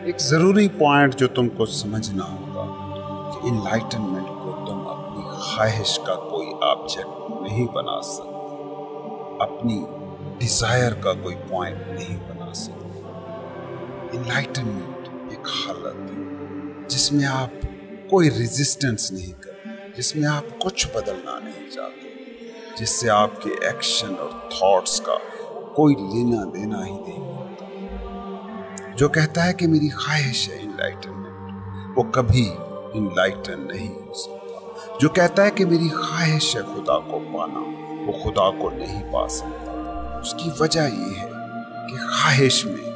ایک ضروری پوائنٹ جو تم کو سمجھنا ہوگا کہ انلائٹنمنٹ کو تم اپنی خواہش کا کوئی آبجیکٹ نہیں بنا سکتے، اپنی ڈیزائر کا کوئی پوائنٹ نہیں بنا سکتے۔ انلائٹنمنٹ ایک حالت ہے جس میں آپ کوئی ریزسٹنس نہیں کرتے، جس میں آپ کچھ بدلنا نہیں چاہتے، جس سے آپ کے ایکشن اور تھاٹس کا کوئی لینا دینا ہی نہیں ہوتا۔ جو کہتا ہے کہ میری خواہش ہے انلائٹنمنٹ، وہ کبھی انلائٹن نہیں ہو سکتا۔ جو کہتا ہے کہ میری خواہش ہے خدا کو پانا، وہ خدا کو نہیں پا سکتا۔ اس کی وجہ یہ ہے کہ خواہش میں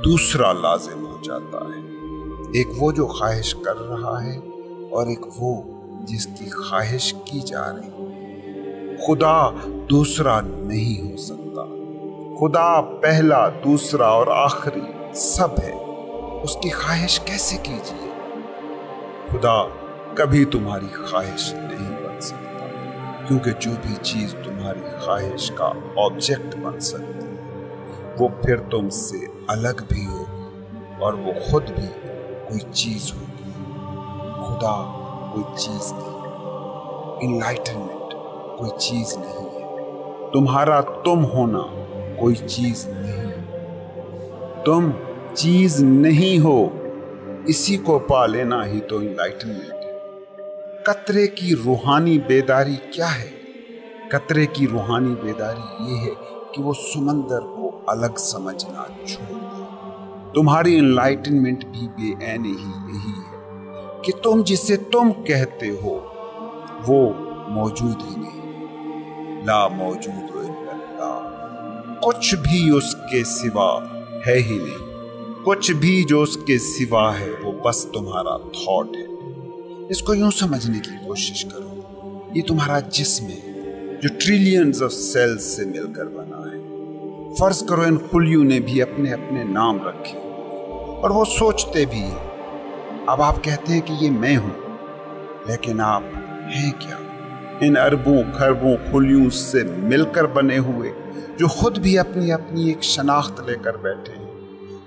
دوسرا لازم ہو جاتا ہے، ایک وہ جو خواہش کر رہا ہے اور ایک وہ جس کی خواہش کی جا رہی ہے۔ خدا دوسرا نہیں ہو سکتا۔ خدا پہلا، دوسرا اور آخری سب ہے۔ اس کی خواہش کیسے کیجیے؟ خدا کبھی تمہاری خواہش نہیں بن سکتا، کیونکہ جو بھی چیز تمہاری خواہش کا آبجیکٹ بن سکتی ہے وہ پھر تم سے الگ بھی ہوگی اور وہ خود بھی کوئی چیز ہوگی۔ خدا کوئی چیز نہیں، انلائٹنمنٹ کوئی چیز نہیں ہے، تمہارا تم ہونا کوئی چیز نہیں ہے۔ تم چیز نہیں ہو، اسی کو پا لینا ہی تو انلائٹنمنٹ ہے۔ قطرے کی روحانی بیداری کیا ہے؟ قطرے کی روحانی بیداری یہ ہے کہ وہ سمندر کو الگ سمجھنا چھوڑ دے۔ تمہاری انلائٹنمنٹ بھی بے عینی ہی یہی ہے کہ تم جسے تم کہتے ہو وہ موجود ہی نہیں، لا موجود الا اللہ، کچھ بھی اس کے سوا ہے ہی نہیں۔ کچھ بھی جو اس کے سوا ہے وہ بس تمہارا تھاٹ ہے۔ اس کو یوں سمجھنے کی کوشش کرو، یہ تمہارا جسم ہے جو ٹریلینز آف سیلز سے مل کر بنا ہے۔ فرض کرو ان خلیوں نے بھی اپنے اپنے نام رکھے اور وہ سوچتے بھی ہیں۔ اب آپ کہتے ہیں کہ یہ میں ہوں، لیکن آپ ہیں کیا؟ ان اربوں کھربوں خلیوں سے مل کر بنے ہوئے جو خود بھی اپنی اپنی ایک شناخت لے کر بیٹھے ہیں۔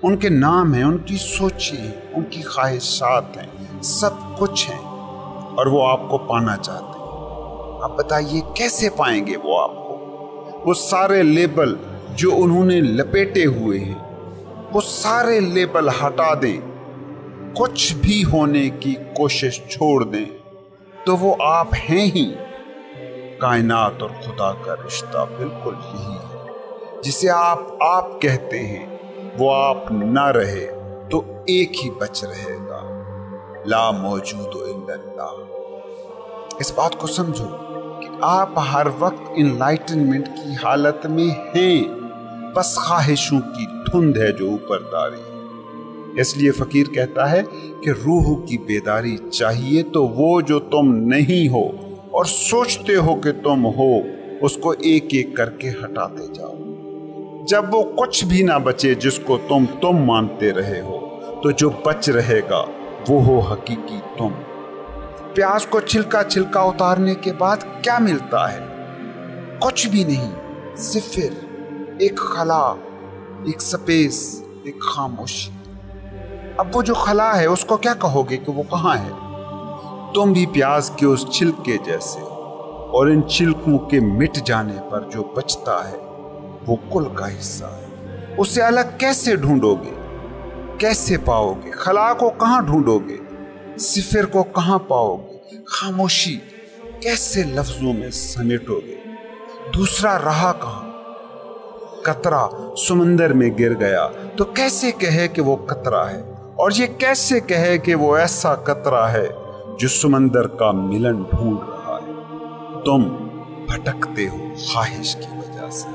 ان کے نام ہیں، ان کی سوچیں ہیں، ان کی خواہشات ہیں، سب کچھ ہیں، اور وہ آپ کو پانا چاہتے ہیں۔ آپ بتائیے کیسے پائیں گے وہ آپ کو؟ وہ سارے لیبل جو انہوں نے لپیٹے ہوئے ہیں وہ سارے لیبل ہٹا دیں، کچھ بھی ہونے کی کوشش چھوڑ دیں تو وہ آپ ہیں ہی۔ کائنات اور خدا کا رشتہ بالکل یہی ہے۔ جسے آپ کہتے ہیں وہ آپ نہ رہے تو ایک ہی بچ رہے گا، لا موجود الا اللہ۔ اس بات کو سمجھو کہ آپ ہر وقت انلائٹنمنٹ کی حالت میں ہیں، بس خواہشوں کی دھند ہے جو اوپر تاری ہے۔ اس لیے فقیر کہتا ہے کہ روح کی بیداری چاہیے تو وہ جو تم نہیں ہو اور سوچتے ہو کہ تم ہو اس کو ایک ایک کر کے ہٹاتے جاؤ۔ جب وہ کچھ بھی نہ بچے جس کو تم مانتے رہے ہو تو جو بچ رہے گا وہ ہو حقیقی تم۔ پیاز کو چھلکا چھلکا اتارنے کے بعد کیا ملتا ہے؟ کچھ بھی نہیں، صفر، ایک خلا، ایک سپیس، ایک خاموشی۔ اب وہ جو خلا ہے اس کو کیا کہو گے کہ وہ کہاں ہے؟ تم بھی پیاز کے اس چھلکے جیسے ہو، اور ان چھلکوں کے مٹ جانے پر جو بچتا ہے وہ کل کا حصہ ہے۔ اسے الگ کیسے ڈھونڈو گے؟ کیسے پاؤ گے؟ خلا کو کہاں ڈھونڈو گے؟ صفر کو کہاں پاؤ گے؟ خاموشی کیسے لفظوں میں سمیٹو گے؟ دوسرا رہا کہاں؟ قطرہ سمندر میں گر گیا تو کیسے کہے کہ وہ قطرہ ہے؟ اور یہ کیسے کہے کہ وہ ایسا قطرہ ہے جو سمندر کا ملن ڈھونڈ رہا ہے؟ تم بھٹکتے ہو خواہش کی وجہ سے۔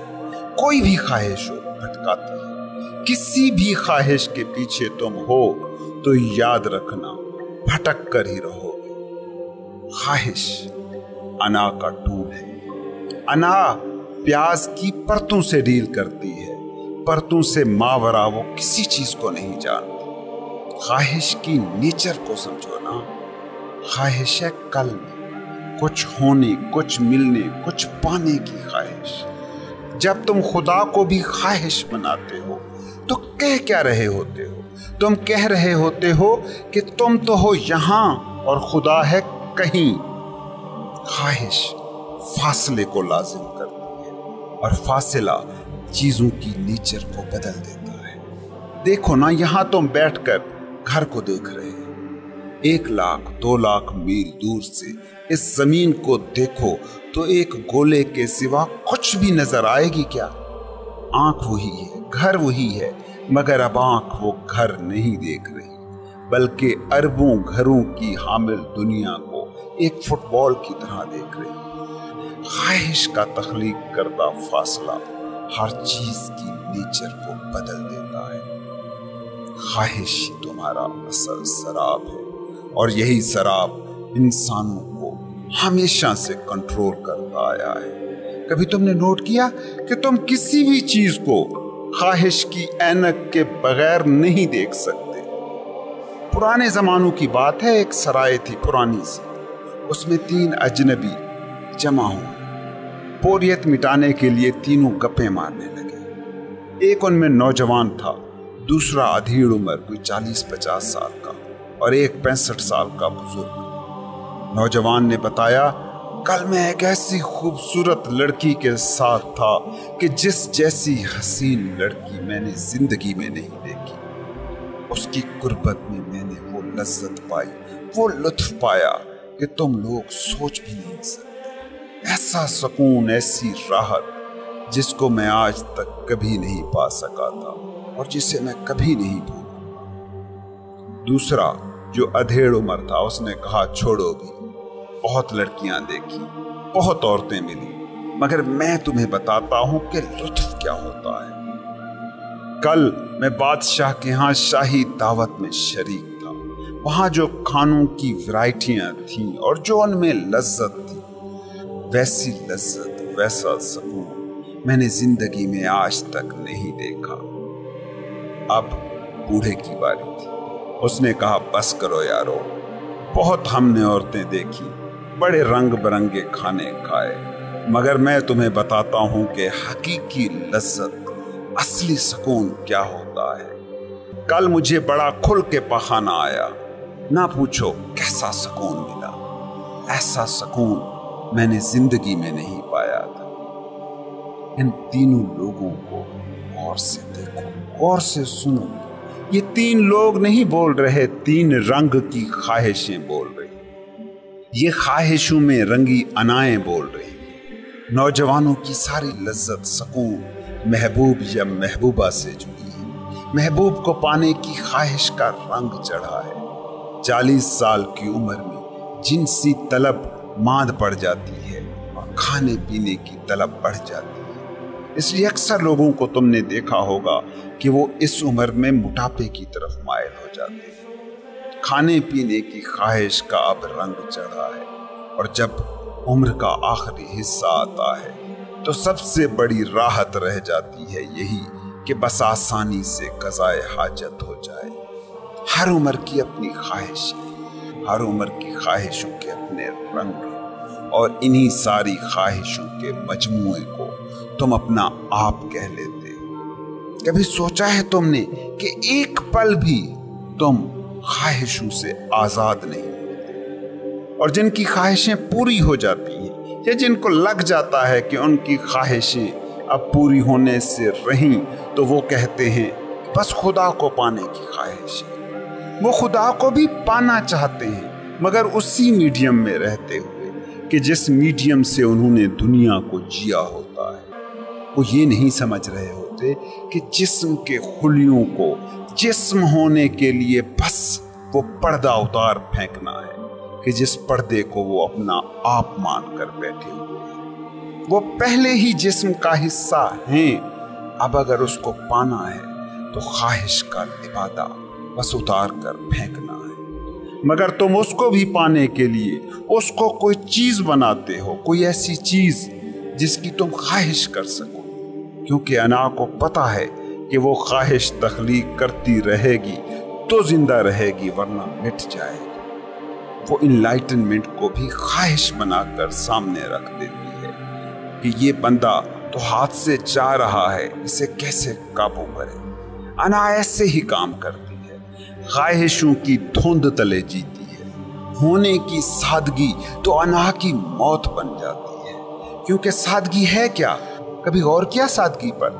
کوئی بھی خواہش ہو بھٹکاتی ہے۔ کسی بھی خواہش کے پیچھے تم ہو تو یاد رکھنا بھٹک کر ہی رہو گے۔ خواہش انا کا ٹول ہے۔ انا پیاز کی پرتوں سے ڈیل کرتی ہے، پرتوں سے ماورا وہ کسی چیز کو نہیں جانتی۔ خواہش کی نیچر کو سمجھو نا۔ خواہش ہے قلب، کچھ ہونے، کچھ ملنے، کچھ پانے کی خواہش۔ جب تم خدا کو بھی خواہش بناتے ہو تو کہہ کیا رہے ہوتے ہو؟ تم کہہ رہے ہوتے ہو کہ تم تو ہو یہاں اور خدا ہے کہیں۔ خواہش فاصلے کو لازم کرتی ہے اور فاصلہ چیزوں کی نیچر کو بدل دیتا ہے۔ دیکھو نا، یہاں تم بیٹھ کر گھر کو دیکھ رہے ہو، 1 لاکھ 2 لاکھ میل دور سے اس زمین کو دیکھو تو ایک گولے کے سوا کچھ بھی نظر آئے گی کیا؟ آنکھ وہی ہے، گھر وہی ہے، مگر اب آنکھ وہ گھر نہیں دیکھ رہی بلکہ اربوں گھروں کی حامل دنیا کو ایک فٹ بال کی طرح دیکھ رہی ہے۔ خواہش کا تخلیق کردہ فاصلہ ہر چیز کی نیچر کو بدل دیتا ہے۔ خواہش تمہارا اصل سراب ہے اور یہی سراب انسانوں کو ہمیشہ سے کنٹرول کرتا آیا ہے۔ کبھی تم نے نوٹ کیا کہ تم کسی بھی چیز کو خواہش کی اینک کے بغیر نہیں دیکھ سکتے؟ پرانے زمانوں کی بات ہے، ایک سرائے تھی پرانی سی، اس میں 3 اجنبی جمع ہوئے، بوریت مٹانے کے لیے تینوں گپیں مارنے لگے۔ ایک ان میں نوجوان تھا، دوسرا ادھیڑ عمر کوئی 40-50 سال کا اور ایک 65 سال کا بزرگ۔ نوجوان نے بتایا، کل میں ایک ایسی خوبصورت لڑکی کے ساتھ تھا کہ جس جیسی حسین لڑکی میں نے زندگی میں نہیں دیکھی۔ اس کی قربت میں میں نے وہ لذت پائی، وہ لطف پایا کہ تم لوگ سوچ بھی نہیں سکتے۔ ایسا سکون، ایسی راحت جس کو میں آج تک کبھی نہیں پا سکا تھا اور جسے میں کبھی نہیں بھولوں گا۔ دوسرا جو ادھیڑ عمر تھا، اس نے کہا، چھوڑو بھی، بہت لڑکیاں دیکھی، بہت عورتیں ملی، مگر میں تمہیں بتاتا ہوں کہ لطف کیا ہوتا ہے۔ کل میں بادشاہ کے ہاں شاہی دعوت میں شریک تھا، وہاں جو کھانوں کی ورائٹیاں تھیں اور جو ان میں لذت تھی، ویسی لذت، ویسا سکون میں نے زندگی میں آج تک نہیں دیکھا۔ اب بوڑھے کی باری تھی، اس نے کہا، بس کرو یارو، بہت ہم نے عورتیں دیکھی، بڑے رنگ برنگے کھانے کھائے، مگر میں تمہیں بتاتا ہوں کہ حقیقی لذت، اصلی سکون کیا ہوتا ہے۔ کل مجھے بڑا کھل کے پخانہ آیا، نہ پوچھو کیسا سکون ملا۔ ایسا سکون میں نے زندگی میں نہیں پایا تھا۔ ان تینوں لوگوں کو غور سے دیکھو، غور سے سنو۔ یہ 3 لوگ نہیں بول رہے، 3 رنگ کی خواہشیں بول رہی، یہ خواہشوں میں رنگی انائیں بول رہی۔ نوجوانوں کی ساری لذت، سکون محبوب یا محبوبہ سے جڑی ہے۔ محبوب کو پانے کی خواہش کا رنگ چڑھا ہے۔ 40 سال کی عمر میں جنسی طلب ماند پڑ جاتی ہے اور کھانے پینے کی طلب بڑھ جاتی ہے۔ اس لیے اکثر لوگوں کو تم نے دیکھا ہوگا کہ وہ اس عمر میں موٹاپے کی طرف مائل ہو جاتے ہیں۔ کھانے پینے کی خواہش کا اب رنگ چڑھا ہے، اور جب عمر کا آخری حصہ آتا ہے تو سب سے بڑی راحت رہ جاتی ہے یہی کہ بس آسانی سے قضائے حاجت ہو جائے۔ ہر عمر کی اپنی خواہش ہے، ہر عمر کی خواہشوں کے اپنے رنگ ہیں، اور انہی ساری خواہشوں کے مجموعے کو تم اپنا آپ کہہ لیتے ہو۔ کبھی سوچا ہے تم نے کہ ایک پل بھی تم خواہشوں سے آزاد نہیں ہوتے، اور جن کی خواہشیں پوری ہو جاتی ہیں یا جن کو لگ جاتا ہے کہ ان کی خواہشیں اب پوری ہونے سے رہیں تو وہ کہتے ہیں بس خدا کو پانے کی خواہش ہے۔ وہ خدا کو بھی پانا چاہتے ہیں، مگر اسی میڈیم میں رہتے ہوئے کہ جس میڈیم سے انہوں نے دنیا کو جیا ہوتا ہے۔ وہ یہ نہیں سمجھ رہے ہوتے کہ جسم کے خلیوں کو جسم ہونے کے لیے بس وہ پردہ اتار پھینکنا ہے کہ جس پردے کو وہ اپنا آپ مان کر بیٹھے ہوئے ہیں۔ وہ پہلے ہی جسم کا حصہ ہیں، اب اگر اس کو پانا ہے تو خواہش کا لبادہ بس اتار کر پھینکنا ہے۔ مگر تم اس کو بھی پانے کے لیے اس کو کوئی چیز بناتے ہو، کوئی ایسی چیز جس کی تم خواہش کر سکو، کیونکہ انا کو پتا ہے کہ وہ خواہش تخلیق کرتی رہے گی تو زندہ رہے گی، ورنہ مٹ جائے گی۔ وہ انلائٹنمنٹ کو بھی خواہش بنا کر سامنے رکھ دیتی ہے کہ یہ بندہ تو ہاتھ سے جا رہا ہے، اسے کیسے قابو کرے؟ انا ایسے ہی کام کرتی ہے، خواہشوں کی دھند تلے جیتی ہے۔ ہونے کی سادگی تو انا کی موت بن جاتی ہے، کیونکہ سادگی ہے کیا؟ کبھی غور کیا سادگی پر؟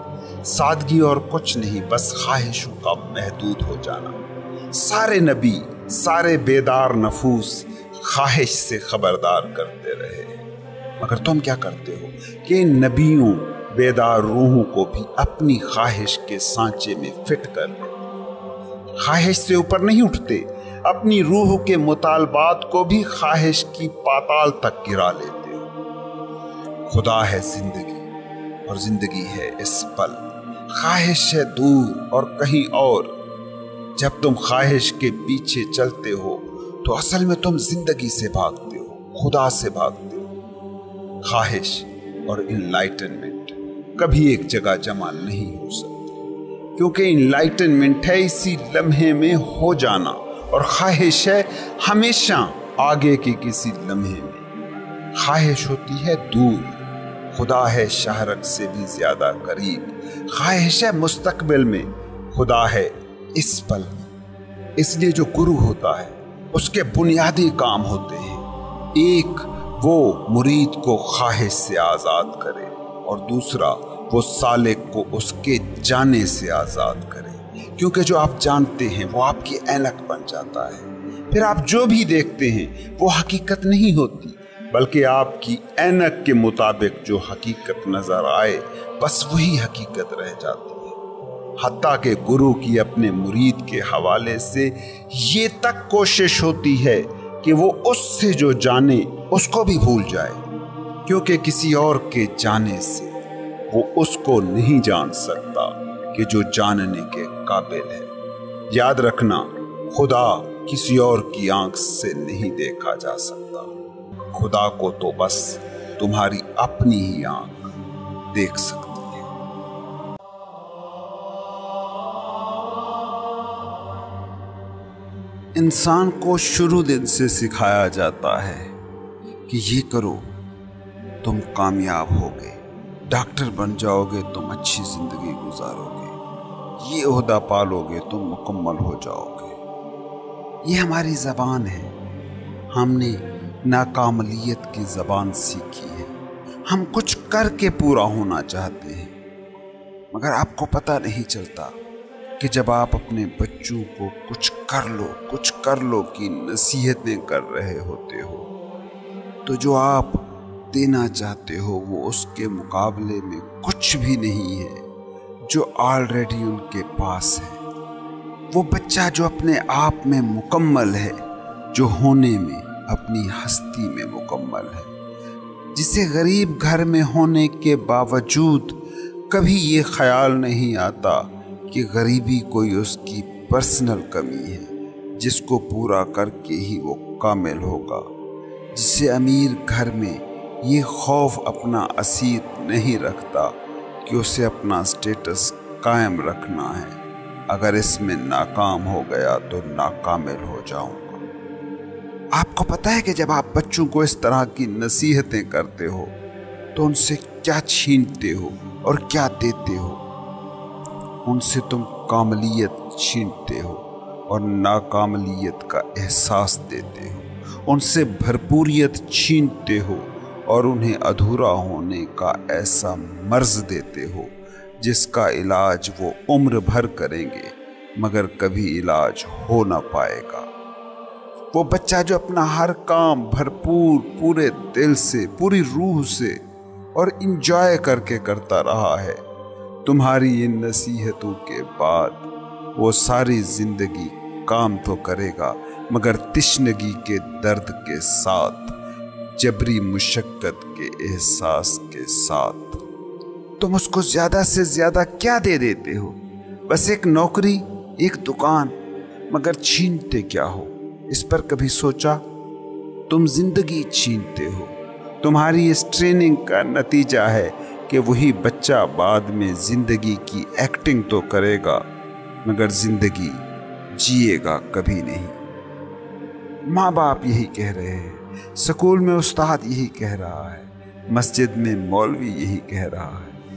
سادگی اور کچھ نہیں، بس خواہشوں کا محدود ہو جانا۔ سارے نبی، سارے بیدار نفوس خواہش سے خبردار کرتے رہے، مگر تم کیا کرتے ہو کہ ان نبیوں بیدار روحوں کو بھی اپنی خواہش کے سانچے میں فٹ کر لیتے ہو۔ خواہش سے اوپر نہیں اٹھتے، اپنی روح کے مطالبات کو بھی خواہش کی پاتال تک گرا لیتے ہو۔ خدا ہے زندگی اور زندگی ہے اس پل، خواہش ہے دور اور کہیں اور۔ جب تم خواہش کے پیچھے چلتے ہو تو اصل میں تم زندگی سے بھاگتے ہو، خدا سے بھاگتے ہو۔ خواہش اور انلائٹنمنٹ کبھی ایک جگہ جمع نہیں ہو سکتے، کیونکہ انلائٹنمنٹ ہے اسی لمحے میں ہو جانا، اور خواہش ہے ہمیشہ آگے کے کسی لمحے میں۔ خواہش ہوتی ہے دور، خدا ہے شہرک سے بھی زیادہ قریب۔ خواہش ہے مستقبل میں، خدا ہے اس پل میں۔ اس لیے جو گرو ہوتا ہے اس کے بنیادی کام ہوتے ہیں، ایک وہ مرید کو خواہش سے آزاد کرے، اور دوسرا وہ سالک کو اس کے جانے سے آزاد کرے، کیونکہ جو آپ جانتے ہیں وہ آپ کی اینک بن جاتا ہے۔ پھر آپ جو بھی دیکھتے ہیں وہ حقیقت نہیں ہوتی، بلکہ آپ کی اینک کے مطابق جو حقیقت نظر آئے بس وہی حقیقت رہ جاتی ہے۔ حتیٰ کہ گرو کی اپنے مرید کے حوالے سے یہ تک کوشش ہوتی ہے کہ وہ اس سے جو جانے اس کو بھی بھول جائے، کیونکہ کسی اور کے جانے سے وہ اس کو نہیں جان سکتا کہ جو جاننے کے قابل ہے۔ یاد رکھنا، خدا کسی اور کی آنکھ سے نہیں دیکھا جا سکتا، خدا کو تو بس تمہاری اپنی ہی آنکھ دیکھ سکتی ہے۔ انسان کو شروع دن سے سکھایا جاتا ہے کہ یہ کرو تم کامیاب ہوگے، ڈاکٹر بن جاؤ گے تم اچھی زندگی گزارو گے، یہ عہدہ پالو گے تم مکمل ہو جاؤ گے۔ یہ ہماری زبان ہے، ہم نے ناکاملیت کی زبان سیکھی ہے۔ ہم کچھ کر کے پورا ہونا چاہتے ہیں، مگر آپ کو پتہ نہیں چلتا کہ جب آپ اپنے بچوں کو کچھ کر لو کی نصیحتیں کر رہے ہوتے ہو، تو جو آپ دینا چاہتے ہو وہ اس کے مقابلے میں کچھ بھی نہیں ہے جو آلریڈی ان کے پاس ہے۔ وہ بچہ جو اپنے آپ میں مکمل ہے، جو ہونے میں اپنی ہستی میں مکمل ہے، جسے غریب گھر میں ہونے کے باوجود کبھی یہ خیال نہیں آتا کہ غریبی کوئی اس کی پرسنل کمی ہے جس کو پورا کر کے ہی وہ کامل ہوگا، جسے امیر گھر میں یہ خوف اپنا اسیر نہیں رکھتا کہ اسے اپنا سٹیٹس قائم رکھنا ہے، اگر اس میں ناکام ہو گیا تو ناکامل ہو جاؤں گا۔ آپ کو پتہ ہے کہ جب آپ بچوں کو اس طرح کی نصیحتیں کرتے ہو تو ان سے کیا چھینتے ہو اور کیا دیتے ہو؟ ان سے تم کاملیت چھینتے ہو اور ناکاملیت کا احساس دیتے ہو، ان سے بھرپوریت چھینتے ہو اور انہیں ادھورا ہونے کا ایسا مرض دیتے ہو جس کا علاج وہ عمر بھر کریں گے مگر کبھی علاج ہو نہ پائے گا۔ وہ بچہ جو اپنا ہر کام بھرپور پورے دل سے، پوری روح سے اور انجوائے کر کے کرتا رہا ہے، تمہاری ان نصیحتوں کے بعد وہ ساری زندگی کام تو کرے گا مگر تشنگی کے درد کے ساتھ، جبری مشقت کے احساس کے ساتھ۔ تم اس کو زیادہ سے زیادہ کیا دے دیتے ہو؟ بس ایک نوکری، ایک دکان، مگر چھینتے کیا ہو؟ اس پر کبھی سوچا؟ تم زندگی چھینتے ہو۔ تمہاری اس ٹریننگ کا نتیجہ ہے کہ وہی بچہ بعد میں زندگی کی ایکٹنگ تو کرے گا مگر زندگی جیے گا کبھی نہیں۔ ماں باپ یہی کہہ رہے ہیں، سکول میں استاد یہی کہہ رہا ہے، مسجد میں مولوی یہی کہہ رہا ہے،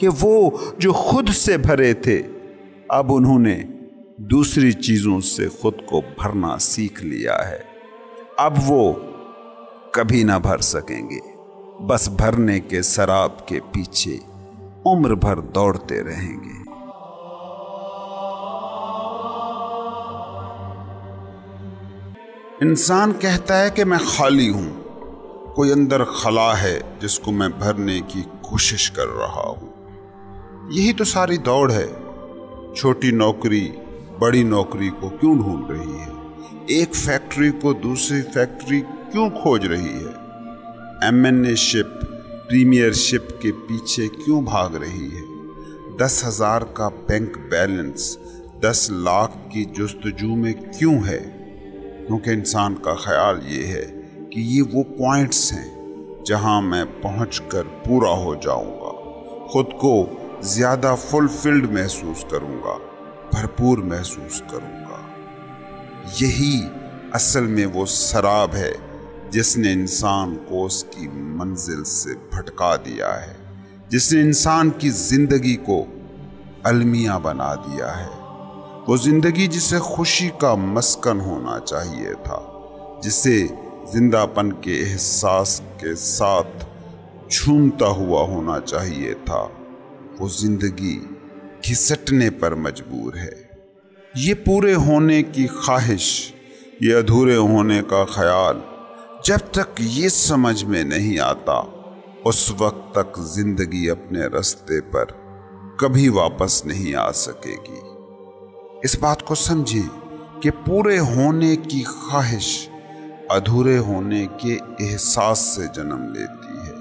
کہ وہ جو خود سے بھرے تھے اب انہوں نے دوسری چیزوں سے خود کو بھرنا سیکھ لیا ہے۔ اب وہ کبھی نہ بھر سکیں گے، بس بھرنے کے سراب کے پیچھے عمر بھر دوڑتے رہیں گے۔ انسان کہتا ہے کہ میں خالی ہوں، کوئی اندر خلا ہے جس کو میں بھرنے کی کوشش کر رہا ہوں۔ یہی تو ساری دوڑ ہے۔ چھوٹی نوکری بڑی نوکری کو کیوں ڈھونڈ رہی ہے؟ ایک فیکٹری کو دوسری فیکٹری کیوں کھوج رہی ہے؟ MNA شپ پریمیئر شپ کے پیچھے کیوں بھاگ رہی ہے؟ 10,000 کا بینک بیلنس 10 لاکھ کی جستجو میں کیوں ہے؟ کیونکہ انسان کا خیال یہ ہے کہ یہ وہ پوائنٹس ہیں جہاں میں پہنچ کر پورا ہو جاؤں گا، خود کو زیادہ فلفلڈ محسوس کروں گا، بھرپور محسوس کروں گا۔ یہی اصل میں وہ سراب ہے جس نے انسان کو اس کی منزل سے بھٹکا دیا ہے، جس نے انسان کی زندگی کو المیہ بنا دیا ہے۔ وہ زندگی جسے خوشی کا مسکن ہونا چاہیے تھا، جسے زندہ پن کے احساس کے ساتھ جھومتا ہوا ہونا چاہیے تھا، وہ زندگی گھسٹنے پر مجبور ہے۔ یہ پورے ہونے کی خواہش، یہ ادھورے ہونے کا خیال جب تک یہ سمجھ میں نہیں آتا اس وقت تک زندگی اپنے راستے پر کبھی واپس نہیں آ سکے گی۔ اس بات کو سمجھیں کہ پورے ہونے کی خواہش ادھورے ہونے کے احساس سے جنم لیتی ہے۔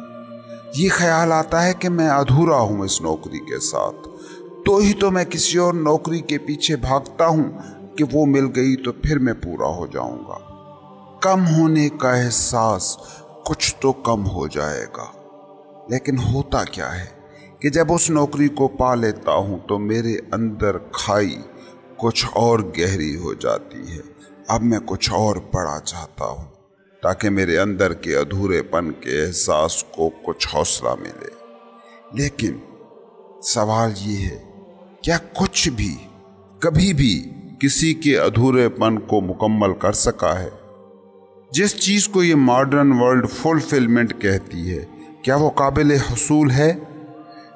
یہ خیال آتا ہے کہ میں ادھورا ہوں اس نوکری کے ساتھ، تو ہی تو میں کسی اور نوکری کے پیچھے بھاگتا ہوں کہ وہ مل گئی تو پھر میں پورا ہو جاؤں گا۔ کم ہونے کا احساس کچھ تو کم ہو جائے گا، لیکن ہوتا کیا ہے کہ جب اس نوکری کو پا لیتا ہوں تو میرے اندر کھائی کچھ اور گہری ہو جاتی ہے۔ اب میں کچھ اور بڑا چاہتا ہوں تاکہ میرے اندر کے ادھورے پن کے احساس کو کچھ حوصلہ ملے۔ لیکن سوال یہ ہے، کیا کچھ بھی کبھی بھی کسی کے ادھورے پن کو مکمل کر سکا ہے؟ جس چیز کو یہ ماڈرن ورلڈ فلفلمنٹ کہتی ہے، کیا وہ قابل حصول ہے؟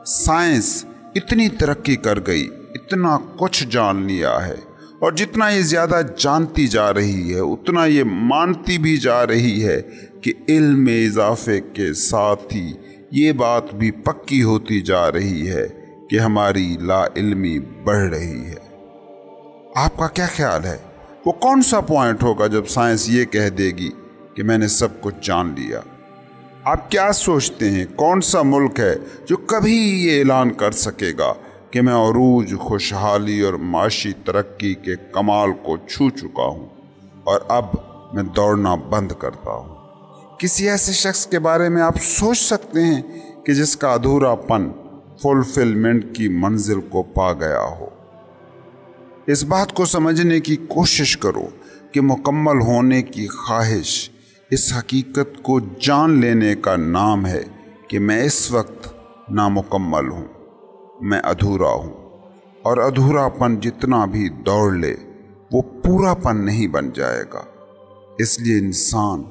سائنس اتنی ترقی کر گئی، اتنا کچھ جان لیا ہے، اور جتنا یہ زیادہ جانتی جا رہی ہے اتنا یہ مانتی بھی جا رہی ہے کہ علم میں اضافے کے ساتھ ہی یہ بات بھی پکی ہوتی جا رہی ہے کہ ہماری لا علمی بڑھ رہی ہے۔ آپ کا کیا خیال ہے، وہ کون سا پوائنٹ ہوگا جب سائنس یہ کہہ دے گی کہ میں نے سب کچھ جان لیا؟ آپ کیا سوچتے ہیں کون سا ملک ہے جو کبھی یہ اعلان کر سکے گا کہ میں عروج، خوشحالی اور معاشی ترقی کے کمال کو چھو چکا ہوں اور اب میں دوڑنا بند کرتا ہوں؟ کسی ایسے شخص کے بارے میں آپ سوچ سکتے ہیں کہ جس کا ادھورا پن فلفلمنٹ کی منزل کو پا گیا ہو؟ اس بات کو سمجھنے کی کوشش کرو کہ مکمل ہونے کی خواہش اس حقیقت کو جان لینے کا نام ہے کہ میں اس وقت نامکمل ہوں، میں ادھورا ہوں، اور ادھورا پن جتنا بھی دوڑ لے وہ پورا پن نہیں بن جائے گا۔ اس لیے انسان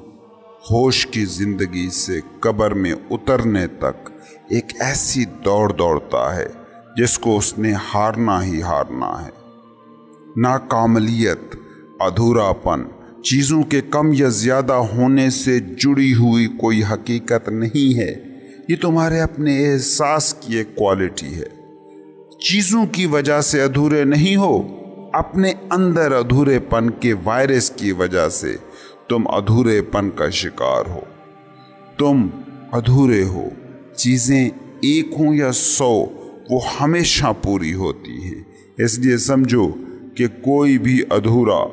ہوش کی زندگی سے قبر میں اترنے تک ایک ایسی دوڑ دوڑتا ہے جس کو اس نے ہارنا ہی ہارنا ہے۔ ناکاملیت، ادھورا پن چیزوں کے کم یا زیادہ ہونے سے جڑی ہوئی کوئی حقیقت نہیں ہے، یہ تمہارے اپنے احساس کی ایک کوالٹی ہے۔ چیزوں کی وجہ سے ادھورے نہیں ہو، اپنے اندر ادھورے پن کے وائرس کی وجہ سے تم ادھورے پن کا شکار ہو۔ تم ادھورے ہو، چیزیں ایک ہوں یا 100 وہ ہمیشہ پوری ہوتی ہیں۔ اس لیے سمجھو کہ کوئی بھی ادھورا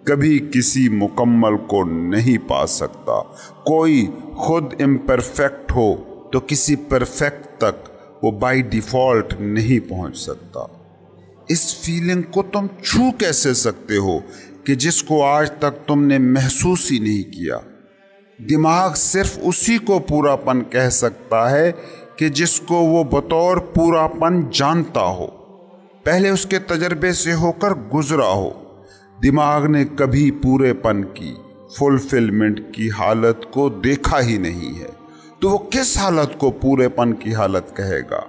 کبھی کسی مکمل کو نہیں پا سکتا۔ کوئی خود امپرفیکٹ ہو تو کسی پرفیکٹ تک وہ بائی ڈیفالٹ نہیں پہنچ سکتا۔ اس فیلنگ کو تم چھو کیسے سکتے ہو کہ جس کو آج تک تم نے محسوس ہی نہیں کیا؟ دماغ صرف اسی کو پورا پن کہہ سکتا ہے کہ جس کو وہ بطور پوراپن جانتا ہو، پہلے اس کے تجربے سے ہو کر گزرا ہو۔ دماغ نے کبھی پورے پن کی، فلفلمنٹ کی حالت کو دیکھا ہی نہیں ہے، تو وہ کس حالت کو پورے پن کی حالت کہے گا؟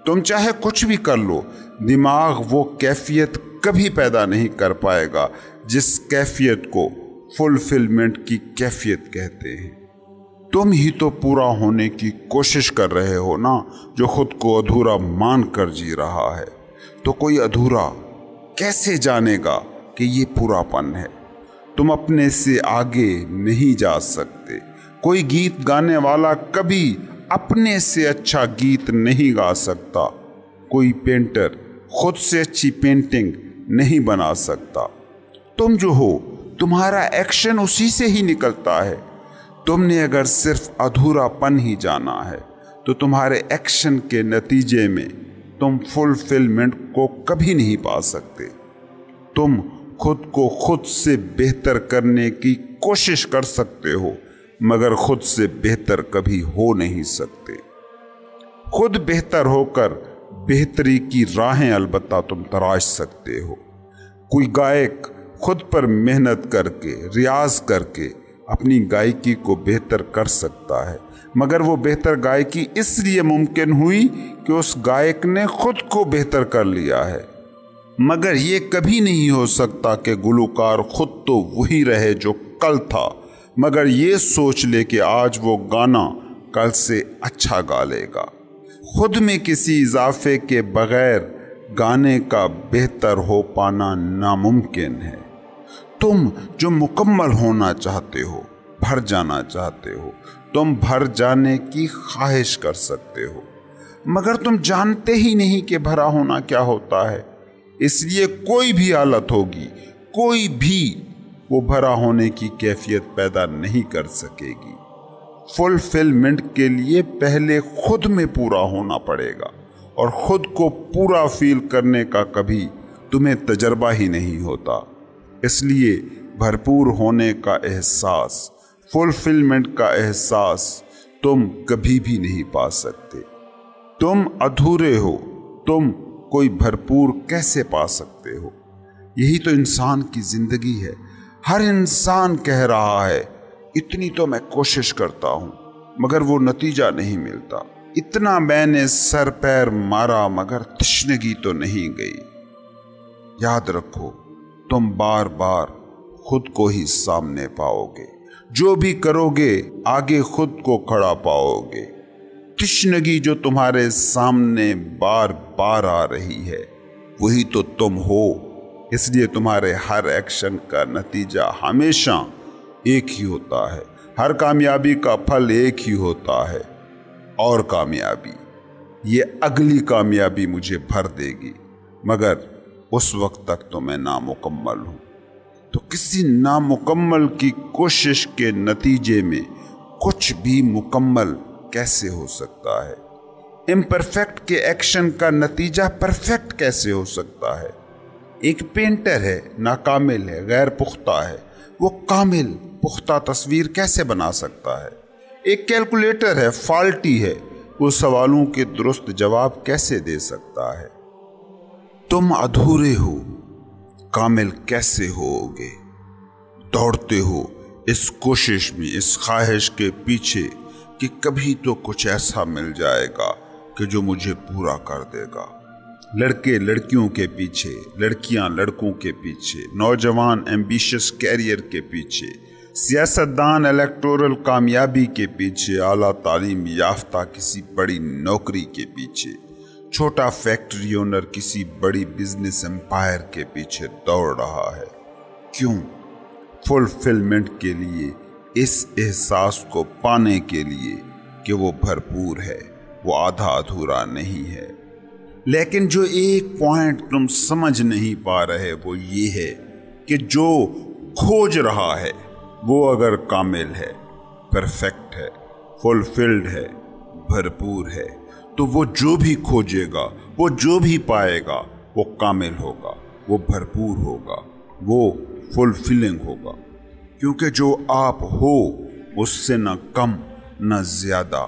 تم چاہے کچھ بھی کر لو، دماغ وہ کیفیت کبھی پیدا نہیں کر پائے گا جس کیفیت کو فلفلمنٹ کی کیفیت کہتے ہیں۔ تم ہی تو پورا ہونے کی کوشش کر رہے ہو نا، جو خود کو ادھورا مان کر جی رہا ہے۔ تو کوئی ادھورا کیسے جانے گا کہ یہ پورا پن ہے؟ تم اپنے سے آگے نہیں جا سکتے۔ کوئی گیت گانے والا کبھی اپنے سے اچھا گیت نہیں گا سکتا۔ کوئی پینٹر خود سے اچھی پینٹنگ نہیں بنا سکتا۔ تم جو ہو، تمہارا ایکشن اسی سے ہی نکلتا ہے۔ تم نے اگر صرف ادھورا پن ہی جانا ہے تو تمہارے ایکشن کے نتیجے میں تم فلفلمنٹ کو کبھی نہیں پا سکتے۔ تم خود کو خود سے بہتر کرنے کی کوشش کر سکتے ہو، مگر خود سے بہتر کبھی ہو نہیں سکتے۔ خود بہتر ہو کر بہتری کی راہیں البتہ تم تراش سکتے ہو۔ کوئی گائک خود پر محنت کر کے، ریاض کر کے اپنی گائکی کو بہتر کر سکتا ہے، مگر وہ بہتر گائکی اس لیے ممکن ہوئی کہ اس گائک نے خود کو بہتر کر لیا ہے۔ مگر یہ کبھی نہیں ہو سکتا کہ گلوکار خود تو وہی رہے جو کل تھا، مگر یہ سوچ لے کہ آج وہ گانا کل سے اچھا گا لے گا۔ خود میں کسی اضافے کے بغیر گانے کا بہتر ہو پانا ناممکن ہے۔ تم جو مکمل ہونا چاہتے ہو، بھر جانا چاہتے ہو، تم بھر جانے کی خواہش کر سکتے ہو، مگر تم جانتے ہی نہیں کہ بھرا ہونا کیا ہوتا ہے۔ اس لیے کوئی بھی حالت ہوگی، کوئی بھی وہ بھرا ہونے کی کیفیت پیدا نہیں کر سکے گی۔ فلفلمنٹ کے لیے پہلے خود میں پورا ہونا پڑے گا، اور خود کو پورا فیل کرنے کا کبھی تمہیں تجربہ ہی نہیں ہوتا۔ اس لیے بھرپور ہونے کا احساس، فلفلمنٹ کا احساس تم کبھی بھی نہیں پا سکتے۔ تم ادھورے ہو، تم کوئی بھرپور کیسے پا سکتے ہو؟ یہی تو انسان کی زندگی ہے۔ ہر انسان کہہ رہا ہے، اتنی تو میں کوشش کرتا ہوں مگر وہ نتیجہ نہیں ملتا، اتنا میں نے سر پیر مارا مگر تشنگی تو نہیں گئی۔ یاد رکھو، تم بار بار خود کو ہی سامنے پاؤ گے۔ جو بھی کرو گے آگے خود کو کھڑا پاؤ گے۔ تشنگی جو تمہارے سامنے بار بار آ رہی ہے وہی تو تم ہو۔ اس لیے تمہارے ہر ایکشن کا نتیجہ ہمیشہ ایک ہی ہوتا ہے۔ ہر کامیابی کا پھل ایک ہی ہوتا ہے، اور کامیابی، یہ اگلی کامیابی مجھے بھر دے گی، مگر اس وقت تک تو میں نامکمل ہوں۔ تو کسی نامکمل کی کوشش کے نتیجے میں کچھ بھی مکمل کیسے ہو سکتا ہے؟ امپرفیکٹ کے ایکشن کا نتیجہ پرفیکٹ کیسے ہو سکتا ہے؟ ایک پینٹر ہے، ناکامل ہے، غیر پختہ ہے، وہ کامل پختہ تصویر کیسے بنا سکتا ہے؟ ایک کیلکولیٹر ہے، فالٹی ہے، وہ سوالوں کے درست جواب کیسے دے سکتا ہے؟ تم ادھورے ہو، کامل کیسے ہوگے؟ دوڑتے ہو اس کوشش میں، اس خواہش کے پیچھے کہ کبھی تو کچھ ایسا مل جائے گا کہ جو مجھے پورا کر دے گا۔ لڑکے لڑکیوں کے پیچھے، لڑکیاں لڑکوں کے پیچھے، نوجوان ایمبیشس کیریئر کے پیچھے، سیاستدان الیکٹورل کامیابی کے پیچھے، اعلیٰ تعلیم یافتہ کسی بڑی نوکری کے پیچھے، چھوٹا فیکٹری اونر کسی بڑی بزنس امپائر کے پیچھے دوڑ رہا ہے۔ کیوں؟ فلفلمنٹ کے لیے، اس احساس کو پانے کے لیے کہ وہ بھرپور ہے، وہ آدھا ادھورا نہیں ہے۔ لیکن جو ایک پوائنٹ تم سمجھ نہیں پا رہے وہ یہ ہے کہ جو کھوج رہا ہے وہ اگر کامل ہے، پرفیکٹ ہے، فلفلڈ ہے، بھرپور ہے، تو وہ جو بھی کھوجے گا، وہ جو بھی پائے گا، وہ کامل ہوگا، وہ بھرپور ہوگا، وہ فلفلنگ ہوگا، کیونکہ جو آپ ہو اس سے نہ کم نہ زیادہ